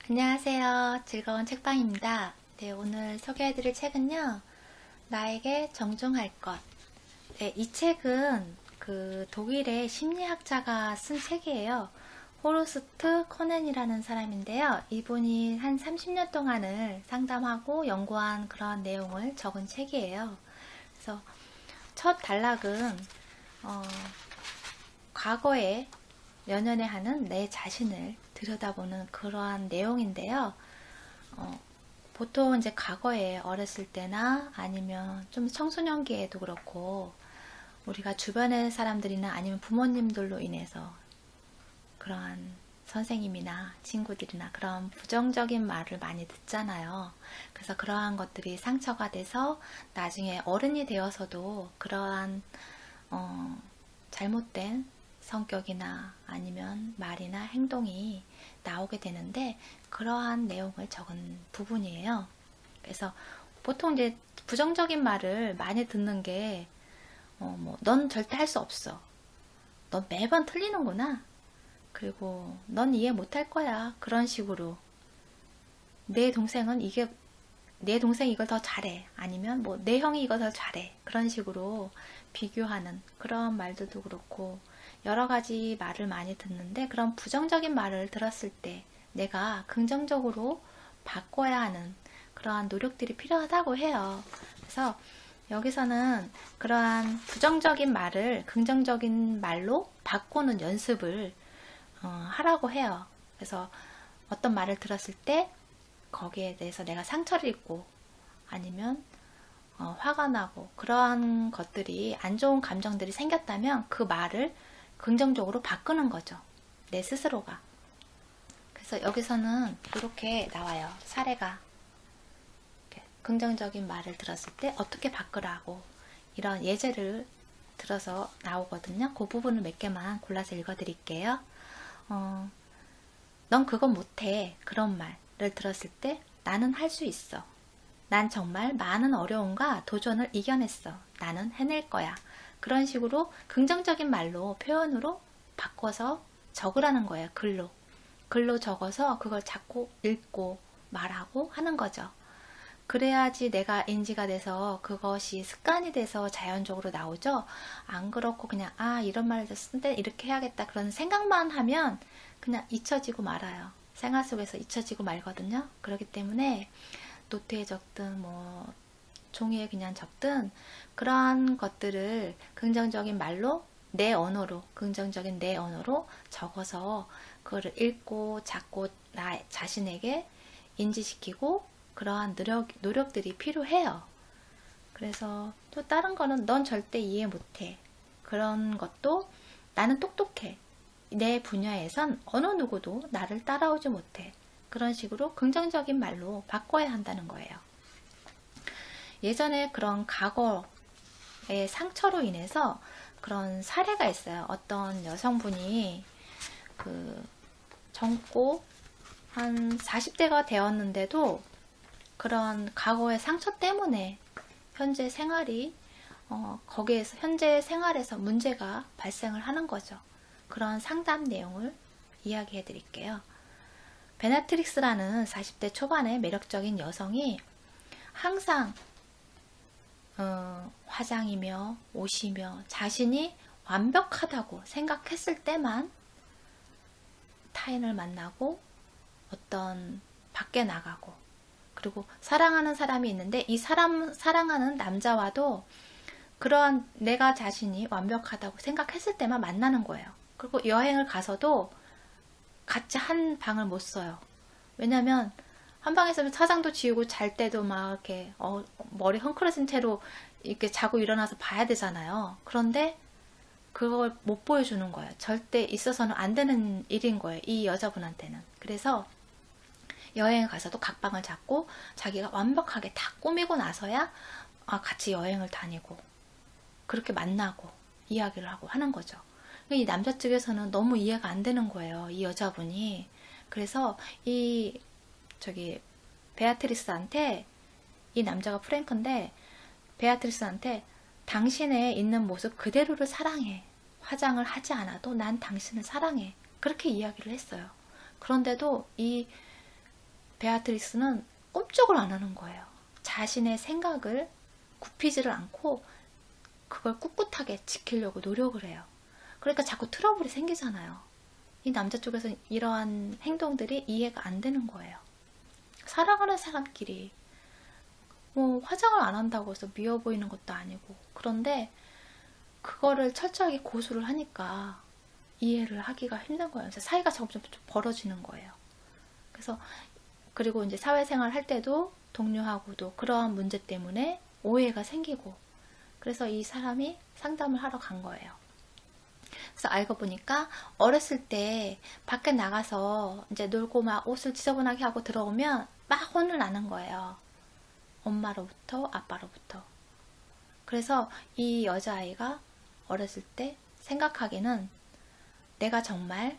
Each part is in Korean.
안녕하세요. 즐거운 책방입니다. 네, 오늘 소개해드릴 책은요, 나에게 정중할 것. 네, 이 책은 그 독일의 심리학자가 쓴 책이에요. 호르스트 코넨이라는 사람인데요. 이분이 한 30년 동안을 상담하고 연구한 그런 내용을 적은 책이에요. 그래서 첫 단락은 과거에 연연해 하는 내 자신을 들여다보는 그러한 내용인데요. 보통 이제 과거에 어렸을 때나 아니면 좀 청소년기에도 그렇고 우리가 주변의 사람들이나 아니면 부모님들로 인해서 그러한 선생님이나 친구들이나 그런 부정적인 말을 많이 듣잖아요. 그래서 그러한 것들이 상처가 돼서 나중에 어른이 되어서도 그러한 잘못된 성격이나 아니면 말이나 행동이 나오게 되는데 그러한 내용을 적은 부분이에요. 그래서 보통 이제 부정적인 말을 많이 듣는 게 넌 절대 할 수 없어. 넌 매번 틀리는구나. 그리고 넌 이해 못할 거야. 그런 식으로 내 동생은 내 동생이 이걸 더 잘해. 아니면 내 형이 이걸 더 잘해. 그런 식으로 비교하는 그런 말들도 그렇고 여러 가지 말을 많이 듣는데 그런 부정적인 말을 들었을 때 내가 긍정적으로 바꿔야 하는 그러한 노력들이 필요하다고 해요. 그래서 여기서는 그러한 부정적인 말을 긍정적인 말로 바꾸는 연습을 하라고 해요. 그래서 어떤 말을 들었을 때 거기에 대해서 내가 상처를 입고 아니면 화가 나고 그러한 것들이 안 좋은 감정들이 생겼다면 그 말을 긍정적으로 바꾸는 거죠. 내 스스로가. 그래서 여기서는 이렇게 나와요. 사례가. 이렇게 긍정적인 말을 들었을 때 어떻게 바꾸라고 이런 예제를 들어서 나오거든요. 그 부분을 몇 개만 골라서 읽어드릴게요. 넌 그건 못해. 그런 말을 들었을 때 나는 할 수 있어. 난 정말 많은 어려움과 도전을 이겨냈어. 나는 해낼 거야. 그런 식으로 긍정적인 말로 표현으로 바꿔서 적으라는 거예요. 글로 적어서 그걸 자꾸 읽고 말하고 하는 거죠. 그래야지 내가 인지가 돼서 그것이 습관이 돼서 자연적으로 나오죠. 안 그렇고 그냥 이런 말을 썼는데 이렇게 해야겠다 그런 생각만 하면 그냥 잊혀지고 말아요. 생활 속에서 잊혀지고 말거든요. 그렇기 때문에 노트에 적든 종이에 그냥 적든 그러한 것들을 긍정적인 말로 내 언어로 긍정적인 내 언어로 적어서 그거를 읽고 자꾸 나 자신에게 인지시키고 그러한 노력들이 필요해요. 그래서 또 다른 거는 넌 절대 이해 못해. 그런 것도 나는 똑똑해. 내 분야에선 어느 누구도 나를 따라오지 못해. 그런 식으로 긍정적인 말로 바꿔야 한다는 거예요. 예전에 그런 과거의 상처로 인해서 그런 사례가 있어요. 어떤 여성분이 젊고 한 40대가 되었는데도 그런 과거의 상처 때문에 현재 생활이 거기에서 현재 생활에서 문제가 발생을 하는 거죠. 그런 상담 내용을 이야기해 드릴게요. 베나트릭스라는 40대 초반의 매력적인 여성이 항상 화장이며 옷이며 자신이 완벽하다고 생각했을 때만 타인을 만나고 어떤 밖에 나가고 그리고 사랑하는 사람이 있는데 이 사랑하는 남자와도 그러한 내가 자신이 완벽하다고 생각했을 때만 만나는 거예요. 그리고 여행을 가서도 같이 한 방을 못 써요. 왜냐면 한 방에서 화장도 지우고 잘 때도 막 이렇게 머리 헝클어진 채로 이렇게 자고 일어나서 봐야 되잖아요. 그런데 그걸 못 보여주는 거예요. 절대 있어서는 안 되는 일인 거예요. 이 여자분한테는. 그래서 여행을 가서도 각방을 잡고 자기가 완벽하게 다 꾸미고 나서야 같이 여행을 다니고 그렇게 만나고 이야기를 하고 하는 거죠. 이 남자 측에서는 너무 이해가 안 되는 거예요. 이 여자분이. 그래서 베아트리스한테 이 남자가 프랭크인데 베아트리스한테 당신의 있는 모습 그대로를 사랑해. 화장을 하지 않아도 난 당신을 사랑해. 그렇게 이야기를 했어요. 그런데도 이 베아트리스는 꼼짝을 안 하는 거예요. 자신의 생각을 굽히지를 않고 그걸 꿋꿋하게 지키려고 노력을 해요. 그러니까 자꾸 트러블이 생기잖아요. 이 남자 쪽에서 이러한 행동들이 이해가 안 되는 거예요. 사랑하는 사람끼리 뭐 화장을 안 한다고 해서 미워 보이는 것도 아니고, 그런데 그거를 철저하게 고수를 하니까 이해를 하기가 힘든 거예요. 그래서 사이가 점점 좀 벌어지는 거예요. 그래서 그리고 이제 사회생활 할 때도 동료하고도 그러한 문제 때문에 오해가 생기고, 그래서 이 사람이 상담을 하러 간 거예요. 그래서 알고 보니까 어렸을 때 밖에 나가서 이제 놀고 막 옷을 지저분하게 하고 들어오면 막 혼을 나는 거예요. 엄마로부터 아빠로부터. 그래서 이 여자아이가 어렸을 때 생각하기는 내가 정말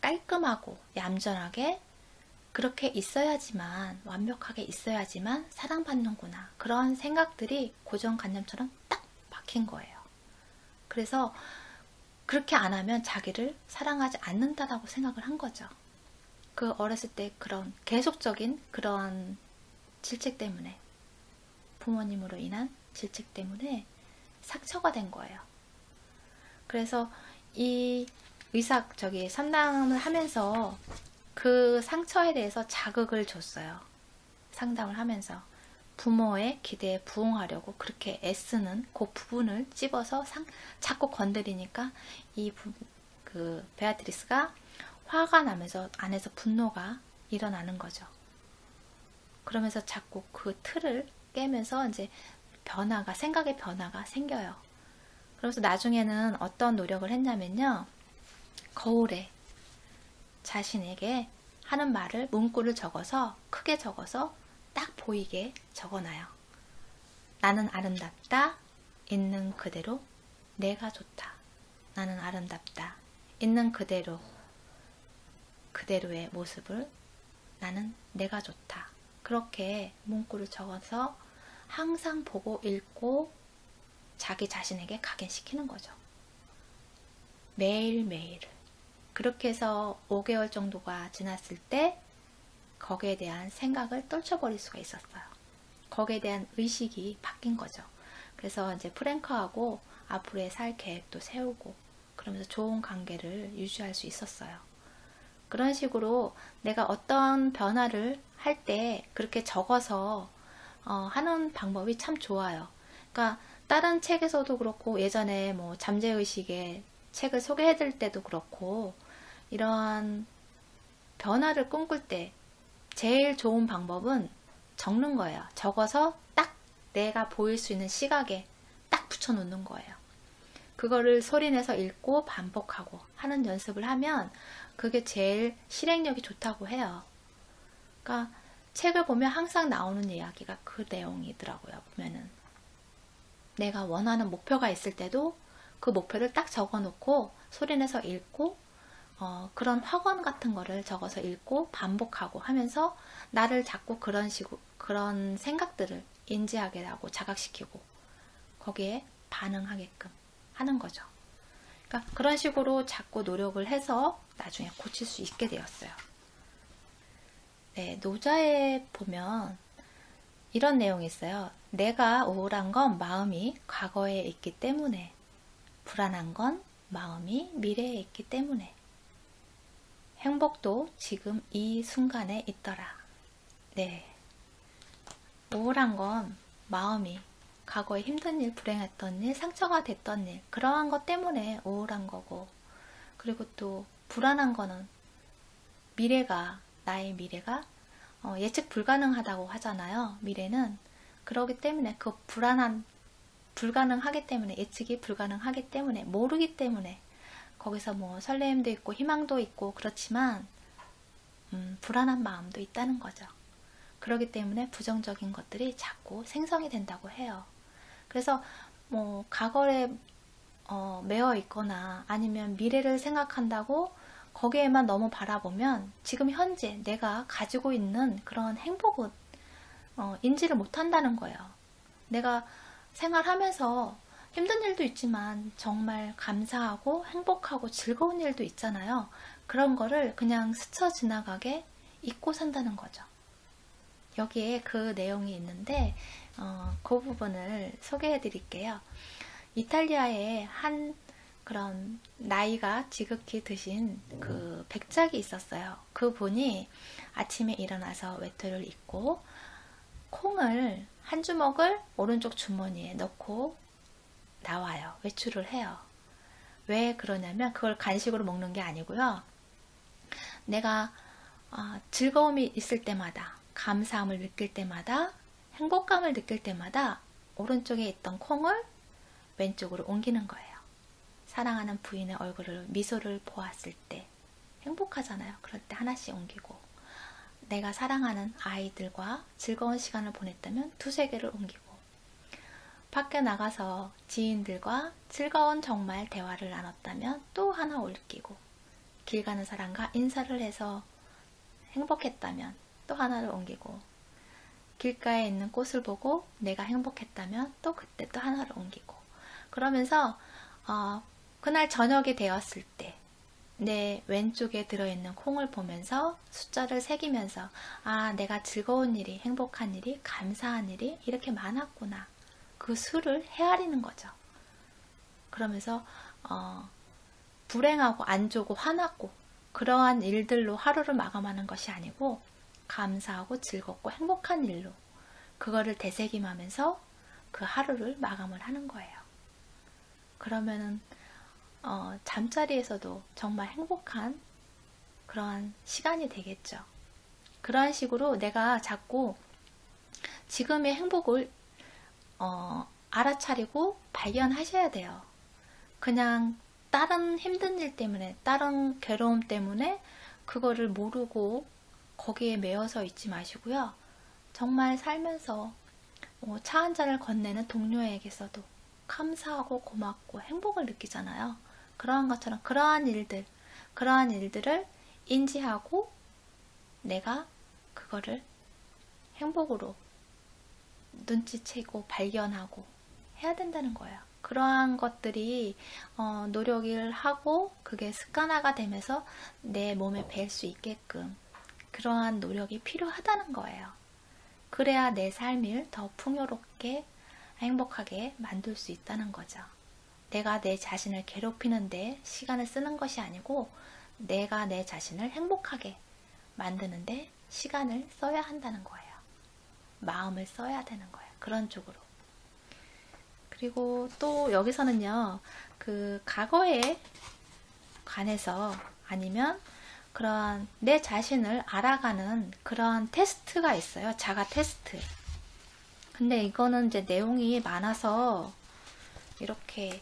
깔끔하고 얌전하게 그렇게 있어야지만, 완벽하게 있어야지만 사랑받는구나, 그런 생각들이 고정관념처럼 딱 박힌 거예요. 그래서 그렇게 안 하면 자기를 사랑하지 않는다라고 생각을 한 거죠. 그 어렸을 때 그런 계속적인 그런 질책 때문에, 부모님으로 인한 질책 때문에 상처가 된 거예요. 그래서 이 상담을 하면서 그 상처에 대해서 자극을 줬어요. 상담을 하면서 부모의 기대에 부응하려고 그렇게 애쓰는 그 부분을 찝어서 자꾸 건드리니까 그 베아트리스가 화가 나면서 안에서 분노가 일어나는 거죠. 그러면서 자꾸 그 틀을 깨면서 이제 생각의 변화가 생겨요. 그래서 나중에는 어떤 노력을 했냐면요, 거울에 자신에게 하는 말을 문구를 적어서, 크게 적어서 딱 보이게 적어놔요. 나는 아름답다. 있는 그대로 내가 좋다. 나는 아름답다. 있는 그대로, 그대로의 모습을 나는 내가 좋다. 그렇게 문구를 적어서 항상 보고 읽고 자기 자신에게 각인시키는 거죠. 매일매일. 그렇게 해서 5개월 정도가 지났을 때 거기에 대한 생각을 떨쳐버릴 수가 있었어요. 거기에 대한 의식이 바뀐 거죠. 그래서 이제 프랭크하고 앞으로의 살 계획도 세우고, 그러면서 좋은 관계를 유지할 수 있었어요. 그런 식으로 내가 어떤 변화를 할 때 그렇게 적어서 하는 방법이 참 좋아요. 그러니까 다른 책에서도 그렇고, 예전에 뭐 잠재의식의 책을 소개해드릴 때도 그렇고, 이러한 변화를 꿈꿀 때 제일 좋은 방법은 적는 거예요. 적어서 딱 내가 보일 수 있는 시각에 딱 붙여놓는 거예요. 그거를 소리내서 읽고 반복하고 하는 연습을 하면 그게 제일 실행력이 좋다고 해요. 그러니까 책을 보면 항상 나오는 이야기가 그 내용이더라고요. 보면은 내가 원하는 목표가 있을 때도 그 목표를 딱 적어놓고 소리내서 읽고, 그런 확언 같은 거를 적어서 읽고 반복하고 하면서 나를 자꾸 그런 생각들을 인지하게 하고 자각시키고 거기에 반응하게끔 하는 거죠. 그러니까 그런 식으로 자꾸 노력을 해서 나중에 고칠 수 있게 되었어요. 네, 노자에 보면 이런 내용이 있어요. 내가 우울한 건 마음이 과거에 있기 때문에, 불안한 건 마음이 미래에 있기 때문에, 행복도 지금 이 순간에 있더라. 네, 우울한 건 마음이 과거에 힘든 일, 불행했던 일, 상처가 됐던 일, 그러한 것 때문에 우울한 거고, 그리고 또 불안한 거는 나의 미래가 예측 불가능하다고 하잖아요. 미래는. 그러기 때문에 그 불가능하기 때문에, 예측이 불가능하기 때문에, 모르기 때문에 거기서 뭐 설레임도 있고 희망도 있고 그렇지만 불안한 마음도 있다는 거죠. 그러기 때문에 부정적인 것들이 자꾸 생성이 된다고 해요. 그래서 뭐 과거에 매여 있거나 아니면 미래를 생각한다고 거기에만 너무 바라보면 지금 현재 내가 가지고 있는 그런 행복은 인지를 못한다는 거예요. 내가 생활하면서 힘든 일도 있지만 정말 감사하고 행복하고 즐거운 일도 있잖아요. 그런 거를 그냥 스쳐 지나가게 잊고 산다는 거죠. 여기에 그 내용이 있는데 그 부분을 소개해 드릴게요. 이탈리아에 한 그런 나이가 지극히 드신 그 백작이 있었어요. 그분이 아침에 일어나서 외투를 입고 콩을 한 주먹을 오른쪽 주머니에 넣고 나와요. 외출을 해요. 왜 그러냐면 그걸 간식으로 먹는 게 아니고요. 내가 즐거움이 있을 때마다, 감사함을 느낄 때마다, 행복감을 느낄 때마다 오른쪽에 있던 콩을 왼쪽으로 옮기는 거예요. 사랑하는 부인의 얼굴을, 미소를 보았을 때 행복하잖아요. 그럴 때 하나씩 옮기고, 내가 사랑하는 아이들과 즐거운 시간을 보냈다면 두세 개를 옮기고, 밖에 나가서 지인들과 즐거운 정말 대화를 나눴다면 또 하나 옮기고, 길 가는 사람과 인사를 해서 행복했다면 또 하나를 옮기고, 길가에 있는 꽃을 보고 내가 행복했다면 또 그때 또 하나를 옮기고, 그러면서 그날 저녁이 되었을 때 내 왼쪽에 들어있는 콩을 보면서 숫자를 새기면서 내가 즐거운 일이, 행복한 일이, 감사한 일이 이렇게 많았구나. 그 수를 헤아리는 거죠. 그러면서 불행하고 안 좋고 화났고 그러한 일들로 하루를 마감하는 것이 아니고 감사하고 즐겁고 행복한 일로 그거를 되새김하면서 그 하루를 마감을 하는 거예요. 그러면은 잠자리에서도 정말 행복한 그러한 시간이 되겠죠. 그러한 식으로 내가 자꾸 지금의 행복을 알아차리고 발견하셔야 돼요. 그냥 다른 힘든 일 때문에, 다른 괴로움 때문에 그거를 모르고 거기에 매여서 있지 마시고요. 정말 살면서 차 한 잔을 건네는 동료에게서도 감사하고 고맙고 행복을 느끼잖아요. 그러한 것처럼 그러한 일들을 인지하고 내가 그거를 행복으로 눈치채고 발견하고 해야 된다는 거예요. 그러한 것들이 노력을 하고 그게 습관화가 되면서 내 몸에 뵐 수 있게끔 그러한 노력이 필요하다는 거예요. 그래야 내 삶을 더 풍요롭게 행복하게 만들 수 있다는 거죠. 내가 내 자신을 괴롭히는데 시간을 쓰는 것이 아니고 내가 내 자신을 행복하게 만드는데 시간을 써야 한다는 거예요. 마음을 써야 되는 거예요. 그런 쪽으로. 그리고 또 여기서는요, 그 과거에 관해서 아니면 그런 내 자신을 알아가는 그런 테스트가 있어요. 자가 테스트. 근데 이거는 이제 내용이 많아서 이렇게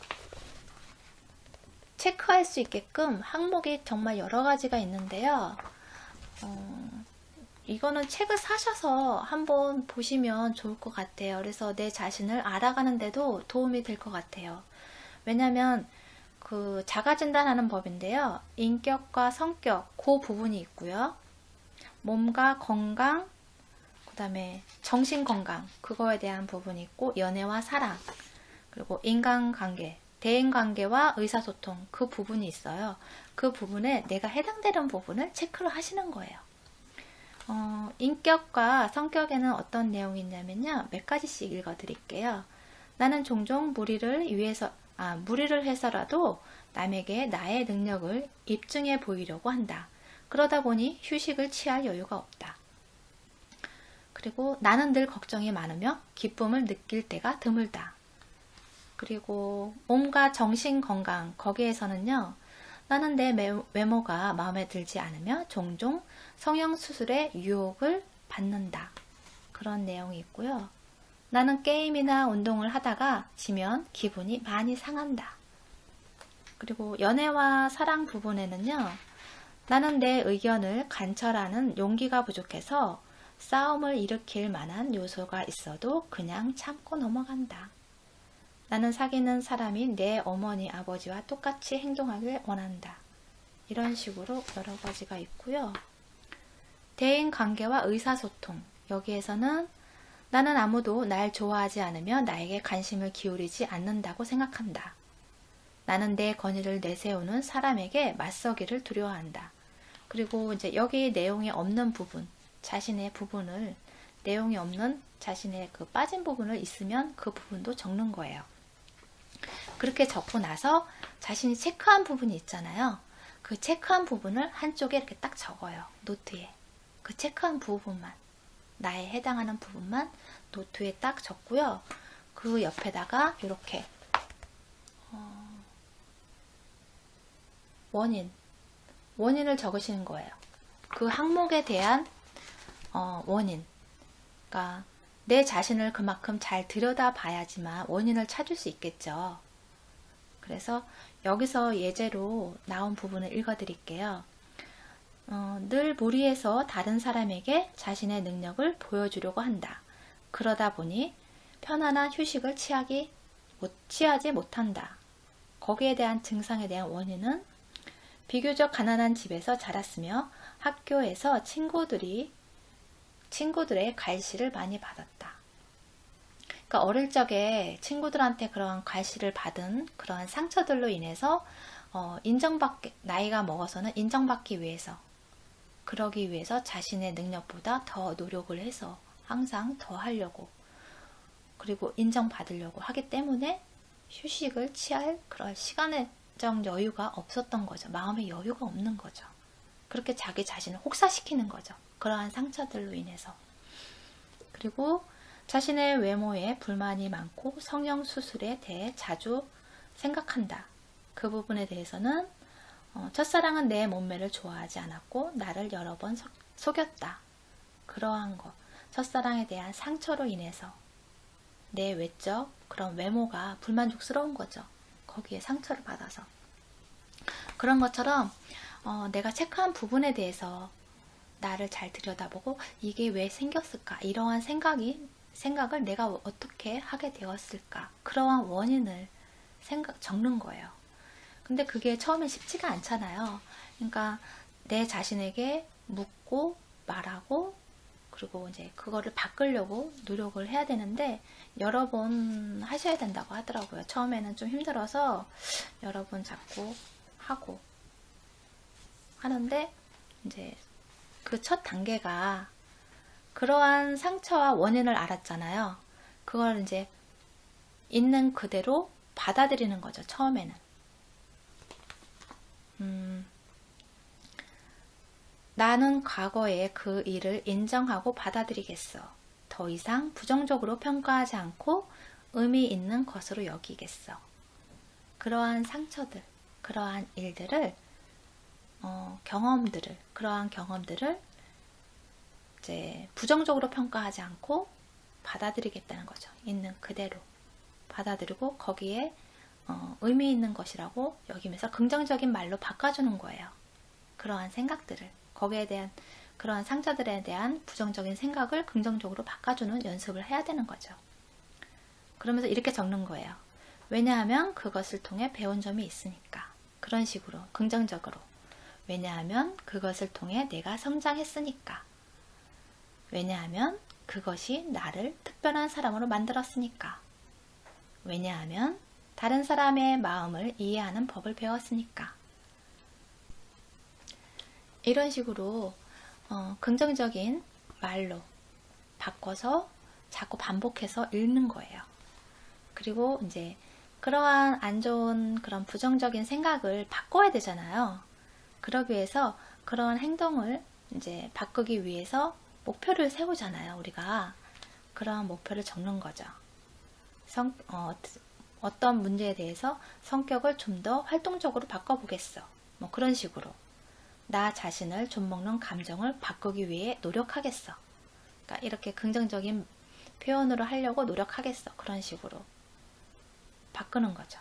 체크할 수 있게끔 항목이 정말 여러 가지가 있는데요. 이거는 책을 사셔서 한번 보시면 좋을 것 같아요. 그래서 내 자신을 알아가는데도 도움이 될 것 같아요. 왜냐면 그 자가진단하는 법인데요. 인격과 성격, 그 부분이 있고요. 몸과 건강, 그 다음에 정신건강, 그거에 대한 부분이 있고, 연애와 사랑, 그리고 인간관계, 대인관계와 의사소통, 그 부분이 있어요. 그 부분에 내가 해당되는 부분을 체크를 하시는 거예요. 인격과 성격에는 어떤 내용이 있냐면요. 몇 가지씩 읽어드릴게요. 나는 종종 무리를 해서라도 남에게 나의 능력을 입증해 보이려고 한다. 그러다 보니 휴식을 취할 여유가 없다. 그리고 나는 늘 걱정이 많으며 기쁨을 느낄 때가 드물다. 그리고 몸과 정신 건강, 거기에서는요. 나는 내 외모가 마음에 들지 않으며 종종 성형수술의 유혹을 받는다. 그런 내용이 있고요. 나는 게임이나 운동을 하다가 지면 기분이 많이 상한다. 그리고 연애와 사랑 부분에는요. 나는 내 의견을 관철하는 용기가 부족해서 싸움을 일으킬 만한 요소가 있어도 그냥 참고 넘어간다. 나는 사귀는 사람이 내 어머니, 아버지와 똑같이 행동하길 원한다. 이런 식으로 여러 가지가 있고요. 대인관계와 의사소통. 여기에서는 나는 아무도 날 좋아하지 않으며 나에게 관심을 기울이지 않는다고 생각한다. 나는 내 권위를 내세우는 사람에게 맞서기를 두려워한다. 그리고 이제 여기 내용이 없는 부분, 자신의 부분을 내용이 없는 자신의 그 빠진 부분을 있으면 그 부분도 적는 거예요. 그렇게 적고 나서 자신이 체크한 부분이 있잖아요. 그 체크한 부분을 한쪽에 이렇게 딱 적어요. 노트에. 그 체크한 부분만, 나에 해당하는 부분만 노트에 딱 적고요. 그 옆에다가 이렇게 원인을 적으시는 거예요. 그 항목에 대한 원인. 그러니까 내 자신을 그만큼 잘 들여다봐야지만 원인을 찾을 수 있겠죠. 그래서 여기서 예제로 나온 부분을 읽어드릴게요. 늘 무리해서 다른 사람에게 자신의 능력을 보여주려고 한다. 그러다 보니 편안한 휴식을 취하지 못한다. 거기에 대한 증상에 대한 원인은 비교적 가난한 집에서 자랐으며 학교에서 친구들의 갈시를 많이 받았다. 그러니까 어릴 적에 친구들한테 그런 갈시를 받은 그러한 상처들로 인해서 나이가 먹어서는 인정받기 위해서, 그러기 위해서 자신의 능력보다 더 노력을 해서 항상 더 하려고, 그리고 인정받으려고 하기 때문에 휴식을 취할 그런 시간적 여유가 없었던 거죠. 마음의 여유가 없는 거죠. 그렇게 자기 자신을 혹사시키는 거죠. 그러한 상처들로 인해서. 그리고 자신의 외모에 불만이 많고 성형수술에 대해 자주 생각한다. 그 부분에 대해서는 첫사랑은 내 몸매를 좋아하지 않았고 나를 여러 번 속였다. 그러한 것, 첫사랑에 대한 상처로 인해서 내 외적 그런 외모가 불만족스러운 거죠. 거기에 상처를 받아서. 그런 것처럼 내가 체크한 부분에 대해서 나를 잘 들여다보고 이게 왜 생겼을까? 이러한 생각을 내가 어떻게 하게 되었을까? 그러한 원인을 적는 거예요. 근데 그게 처음엔 쉽지가 않잖아요. 그러니까 내 자신에게 묻고 말하고 그리고 이제 그거를 바꾸려고 노력을 해야 되는데 여러 번 하셔야 된다고 하더라고요. 처음에는 좀 힘들어서 여러 번 자꾸 하고 하는데 이제 그 첫 단계가 그러한 상처와 원인을 알았잖아요. 그걸 이제 있는 그대로 받아들이는 거죠. 처음에는. 나는 과거에 그 일을 인정하고 받아들이겠어. 더 이상 부정적으로 평가하지 않고 의미 있는 것으로 여기겠어. 그러한 상처들, 그러한 일들을, 그러한 경험들을 이제 부정적으로 평가하지 않고 받아들이겠다는 거죠. 있는 그대로 받아들이고 거기에 의미 있는 것이라고 여기면서 긍정적인 말로 바꿔주는 거예요. 그러한 생각들을, 거기에 대한 그러한 상처들에 대한 부정적인 생각을 긍정적으로 바꿔주는 연습을 해야 되는 거죠. 그러면서 이렇게 적는 거예요. 왜냐하면 그것을 통해 배운 점이 있으니까. 그런 식으로 긍정적으로. 왜냐하면 그것을 통해 내가 성장했으니까. 왜냐하면 그것이 나를 특별한 사람으로 만들었으니까. 왜냐하면 다른 사람의 마음을 이해하는 법을 배웠으니까. 이런 식으로 긍정적인 말로 바꿔서 자꾸 반복해서 읽는 거예요. 그리고 이제 그러한 안 좋은 그런 부정적인 생각을 바꿔야 되잖아요. 그러기 위해서 그런 행동을 이제 바꾸기 위해서 목표를 세우잖아요. 우리가 그러한 목표를 적는 거죠. 어떤 문제에 대해서 성격을 좀 더 활동적으로 바꿔보겠어. 뭐 그런 식으로 나 자신을 좀먹는 감정을 바꾸기 위해 노력하겠어. 그러니까 이렇게 긍정적인 표현으로 하려고 노력하겠어. 그런 식으로 바꾸는 거죠.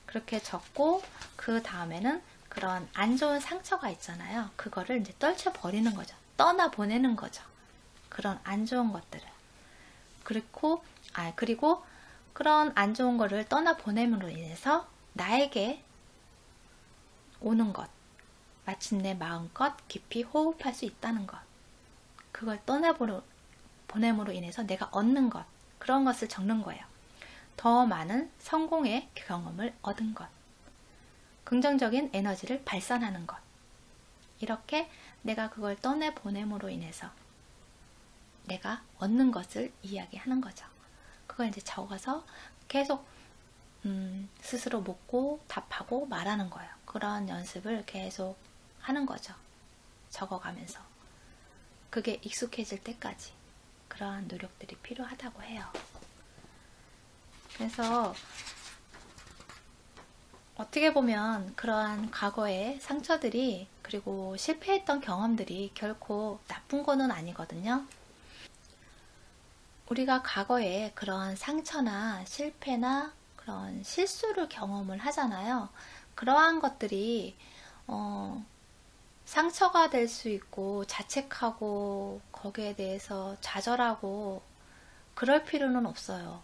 그렇게 적고 그 다음에는 그런 안 좋은 상처가 있잖아요. 그거를 이제 떨쳐버리는 거죠. 떠나보내는 거죠. 그런 안 좋은 것들을. 그리고 그런 안 좋은 거를 떠나보냄으로 인해서 나에게 오는 것, 마침내 마음껏 깊이 호흡할 수 있다는 것, 그걸 떠나보냄으로 인해서 내가 얻는 것, 그런 것을 적는 거예요. 더 많은 성공의 경험을 얻은 것, 긍정적인 에너지를 발산하는 것, 이렇게 내가 그걸 떠내보냄으로 인해서 내가 얻는 것을 이야기하는 거죠. 그걸 이제 적어서 계속 스스로 묻고 답하고 말하는 거예요. 그런 연습을 계속 하는 거죠. 적어가면서. 그게 익숙해질 때까지 그러한 노력들이 필요하다고 해요. 그래서 어떻게 보면 그러한 과거의 상처들이 그리고 실패했던 경험들이 결코 나쁜 거는 아니거든요. 우리가 과거에 그러한 상처나 실패나 그런 실수를 경험을 하잖아요. 그러한 것들이 상처가 될 수 있고 자책하고 거기에 대해서 좌절하고 그럴 필요는 없어요.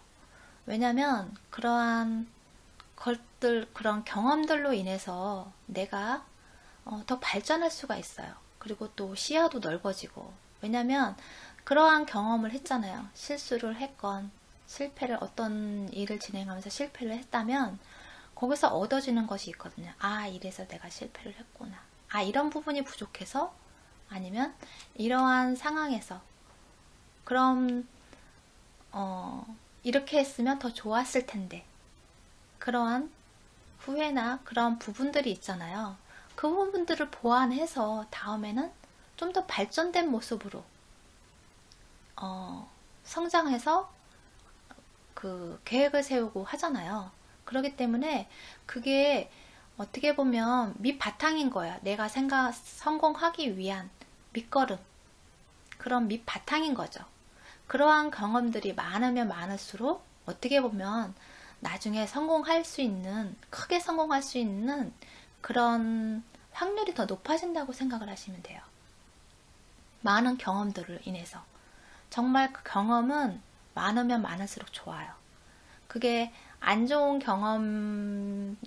왜냐면 그러한 것들, 그런 경험들로 인해서 내가 더 발전할 수가 있어요. 그리고 또 시야도 넓어지고. 왜냐면 그러한 경험을 했잖아요. 실수를 했건 실패를 어떤 일을 진행하면서 실패를 했다면 거기서 얻어지는 것이 있거든요. 아, 이래서 내가 실패를 했구나. 아, 이런 부분이 부족해서 아니면 이러한 상황에서 그럼 이렇게 했으면 더 좋았을 텐데 그러한 후회나 그런 부분들이 있잖아요. 그 부분들을 보완해서 다음에는 좀 더 발전된 모습으로 성장해서 그 계획을 세우고 하잖아요. 그렇기 때문에 그게 어떻게 보면 밑바탕인 거야. 내가 성공하기 위한 밑거름. 그런 밑바탕인 거죠. 그러한 경험들이 많으면 많을수록 어떻게 보면 나중에 성공할 수 있는, 크게 성공할 수 있는 그런 확률이 더 높아진다고 생각을 하시면 돼요. 많은 경험들을 인해서. 정말 그 경험은 많으면 많을수록 좋아요. 그게 안 좋은 경험도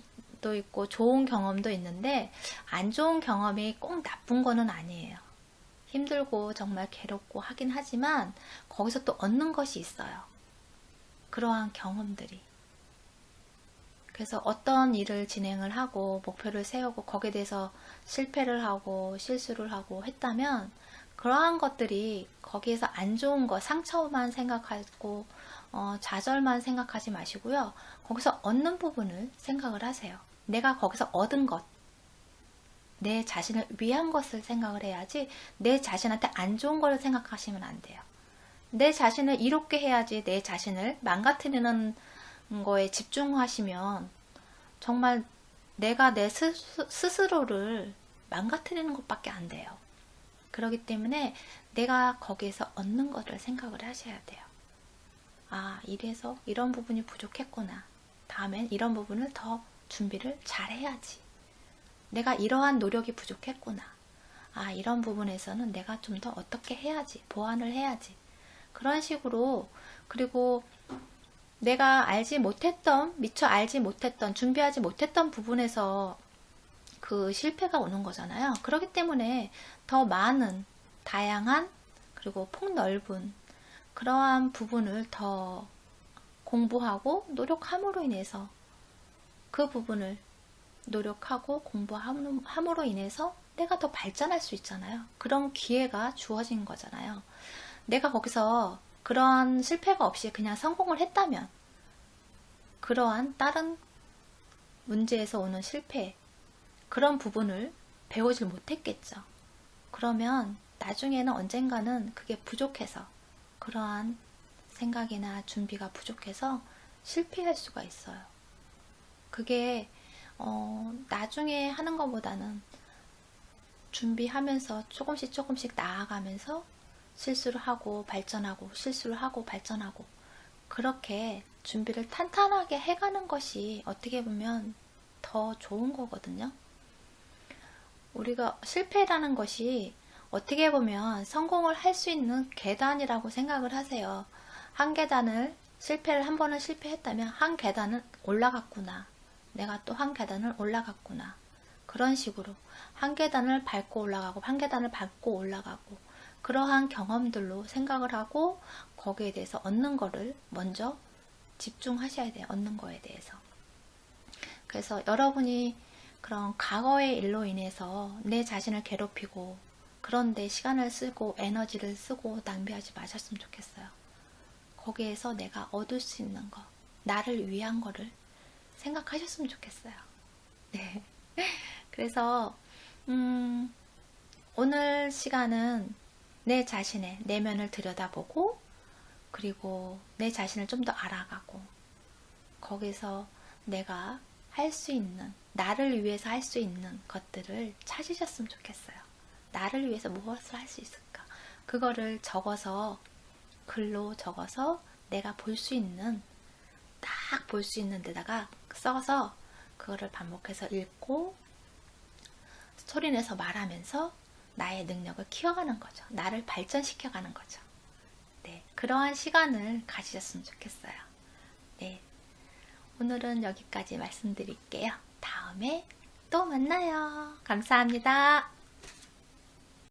있고 좋은 경험도 있는데 안 좋은 경험이 꼭 나쁜 거는 아니에요. 힘들고 정말 괴롭고 하긴 하지만 거기서 또 얻는 것이 있어요. 그러한 경험들이. 그래서 어떤 일을 진행을 하고 목표를 세우고 거기에 대해서 실패를 하고 실수를 하고 했다면 그러한 것들이 거기에서 안 좋은 거, 상처만 생각하고 좌절만 생각하지 마시고요. 거기서 얻는 부분을 생각을 하세요. 내가 거기서 얻은 것, 내 자신을 위한 것을 생각을 해야지 내 자신한테 안 좋은 걸 생각하시면 안 돼요. 내 자신을 이롭게 해야지 내 자신을 망가뜨리는 거에 집중하시면 정말 내가 내 스스로를 망가뜨리는 것밖에 안 돼요. 그렇기 때문에 내가 거기에서 얻는 것을 생각을 하셔야 돼요. 아, 이래서 이런 부분이 부족했구나. 다음엔 이런 부분을 더 준비를 잘 해야지. 내가 이러한 노력이 부족했구나. 아, 이런 부분에서는 내가 좀 더 어떻게 해야지. 보완을 해야지. 그런 식으로 그리고 내가 알지 못했던, 미처 알지 못했던, 준비하지 못했던 부분에서 그 실패가 오는 거잖아요. 그렇기 때문에 더 많은, 다양한, 그리고 폭넓은 그러한 부분을 더 공부하고 노력함으로 인해서 그 부분을 노력하고 공부함으로 인해서 내가 더 발전할 수 있잖아요. 그런 기회가 주어진 거잖아요. 내가 거기서 그러한 실패가 없이 그냥 성공을 했다면 그러한 다른 문제에서 오는 실패 그런 부분을 배우질 못했겠죠. 그러면 나중에는 언젠가는 그게 부족해서 그러한 생각이나 준비가 부족해서 실패할 수가 있어요. 그게 나중에 하는 것보다는 준비하면서 조금씩 나아가면서 실수를 하고 발전하고 실수를 하고 발전하고 그렇게 준비를 탄탄하게 해가는 것이 어떻게 보면 더 좋은 거거든요. 우리가 실패라는 것이 어떻게 보면 성공을 할 수 있는 계단이라고 생각을 하세요. 한 계단을 한 번은 실패했다면 한 계단은 올라갔구나. 내가 또 한 계단을 올라갔구나. 그런 식으로 한 계단을 밟고 올라가고 한 계단을 밟고 올라가고 그러한 경험들로 생각을 하고 거기에 대해서 얻는 거를 먼저 집중하셔야 돼요. 얻는 거에 대해서. 그래서 여러분이 그런 과거의 일로 인해서 내 자신을 괴롭히고 그런데 시간을 쓰고 에너지를 쓰고 낭비하지 마셨으면 좋겠어요. 거기에서 내가 얻을 수 있는 거, 나를 위한 거를 생각하셨으면 좋겠어요. 네. 그래서 오늘 시간은 내 자신의 내면을 들여다보고 그리고 내 자신을 좀 더 알아가고 거기서 내가 할 수 있는, 나를 위해서 할 수 있는 것들을 찾으셨으면 좋겠어요. 나를 위해서 무엇을 할 수 있을까? 그거를 적어서, 글로 적어서 내가 볼 수 있는, 딱 볼 수 있는 데다가 써서 그거를 반복해서 읽고 소리내서 말하면서 나의 능력을 키워가는 거죠. 나를 발전시켜가는 거죠. 네, 그러한 시간을 가지셨으면 좋겠어요. 네, 오늘은 여기까지 말씀드릴게요. 다음에 또 만나요. 감사합니다.